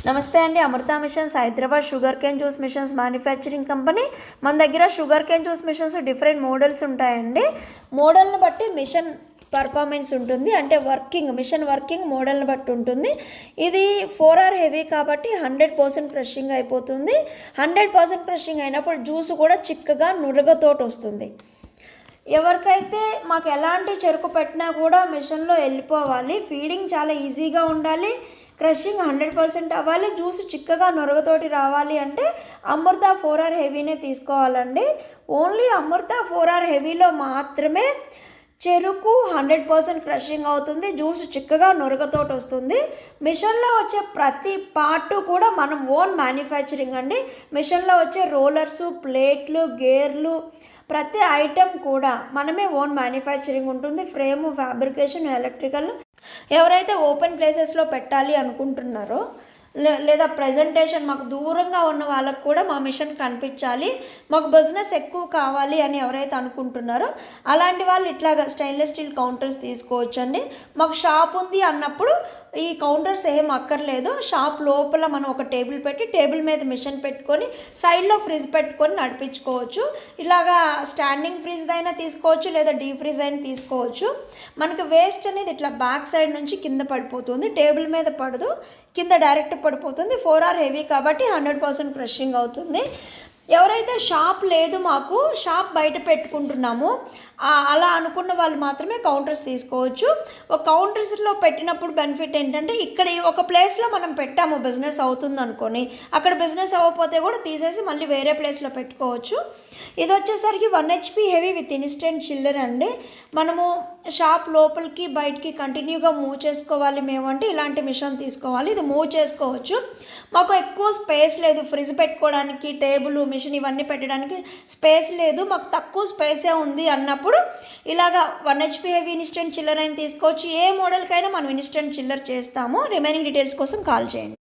నమస్తే అండి. Amrutha machines Hyderabad sugar cane juice machines manufacturing company. మన దగ్గర sugar cane juice machines different models ఉంటాయండి. మోడల్ని బట్టి మిషన్ పర్ఫార్మెన్స్ ఉంటుంది, అంటే మిషన్ వర్కింగ్ మోడల్ని బట్టి ఉంటుంది. ఇది 4R హెవీ కాబట్టి 100% క్రషింగ్ అయిపోతుంది. 100% క్రషింగ్ అయినప్పుడు జ్యూస్ కూడా చిక్కగా నురగతోటి వస్తుంది. ఎవరికైతే మాకు ఎలాంటి చెరుకు పెట్టినా కూడా మిషన్లో వెళ్ళిపోవాలి, ఫీడింగ్ చాలా ఈజీగా ఉండాలి, క్రషింగ్ 100% అవ్వాలి, జ్యూస్ చిక్కగా నొరగతోటి రావాలి అంటే అమృత 4R హెవీనే తీసుకోవాలండి. ఓన్లీ అమృత 4R హెవీలో మాత్రమే చెరుకు 100% క్రషింగ్ అవుతుంది, జ్యూస్ చిక్కగా నొరగతోటి వస్తుంది. మిషన్లో వచ్చే ప్రతి పార్టు కూడా మనం ఓన్ మ్యానుఫ్యాక్చరింగ్ అండి. మిషన్లో వచ్చే రోలర్సు, ప్లేట్లు, గేర్లు, ప్రతి ఐటెం కూడా మనమే ఓన్ మ్యానుఫ్యాక్చరింగ్ ఉంటుంది. Frame, fabrication, electrical. ఎవరైతే ఓపెన్ ప్లేసెస్లో పెట్టాలి అనుకుంటున్నారో లేదా ప్రజెంటేషన్ మాకు దూరంగా ఉన్న వాళ్ళకు కూడా మా మిషన్ కనిపించాలి, మాకు బిజినెస్ ఎక్కువ కావాలి అని ఎవరైతే అనుకుంటున్నారో అలాంటి వాళ్ళు ఇట్లాగా స్టెయిన్లెస్ స్టీల్ కౌంటర్స్ తీసుకోవచ్చండి. మాకు షాప్ ఉంది అన్నప్పుడు ఈ కౌంటర్స్ ఏం అక్కర్లేదు. షాప్ లోపల మనం ఒక టేబుల్ పెట్టి టేబుల్ మీద మిషన్ పెట్టుకొని సైడ్లో ఫ్రిడ్జ్ పెట్టుకొని నడిపించుకోవచ్చు. ఇలాగా స్టాండింగ్ ఫ్రిడ్జ్ అయినా తీసుకోవచ్చు లేదా డీప్ ఫ్రిడ్జ్ అయినా తీసుకోవచ్చు. మనకి వేస్ట్ అనేది ఇట్లా బ్యాక్ సైడ్ నుంచి కింద పడిపోతుంది, టేబుల్ మీద పడదు, కింద డైరెక్ట్ పడిపోతుంది. 4R హెవీ కాబట్టి 100% క్రషింగ్ అవుతుంది. ఎవరైతే షాప్ లేదు, మాకు షాప్ బయట పెట్టుకుంటున్నాము అలా అనుకున్న వాళ్ళు మాత్రమే కౌంటర్స్ తీసుకోవచ్చు. ఒక కౌంటర్స్లో పెట్టినప్పుడు బెనిఫిట్ ఏంటంటే, ఇక్కడ ఒక ప్లేస్లో మనం పెట్టాము బిజినెస్ అవుతుంది అనుకొని, అక్కడ బిజినెస్ అవ్వకపోతే కూడా తీసేసి మళ్ళీ వేరే ప్లేస్లో పెట్టుకోవచ్చు. ఇది వచ్చేసరికి 1 HP హెవీ విత్ ఇన్స్టెంట్ చిల్లర్ అండి. మనము షాప్ లోపలికి బయటికి కంటిన్యూగా మూవ్ చేసుకోవాలి మేము అంటే ఇలాంటి మిషన్ తీసుకోవాలి. ఇది మూవ్ చేసుకోవచ్చు. మాకు ఎక్కువ స్పేస్ లేదు, ఫ్రిడ్జ్ పెట్టుకోవడానికి, టేబుల్, మిషన్ ఇవన్నీ పెట్టడానికి స్పేస్ లేదు, మాకు తక్కువ స్పేసే ఉంది అన్నప్పుడు ఇలాగా 1 HP హెవీ ఇన్స్టెంట్ చిల్లర్ అయినా తీసుకోవచ్చు. ఏ మోడల్కైనా మనం ఇన్స్టెంట్ చిల్లర్ చేస్తాము. రిమైనింగ్ డీటెయిల్స్ కోసం కాల్ చేయండి.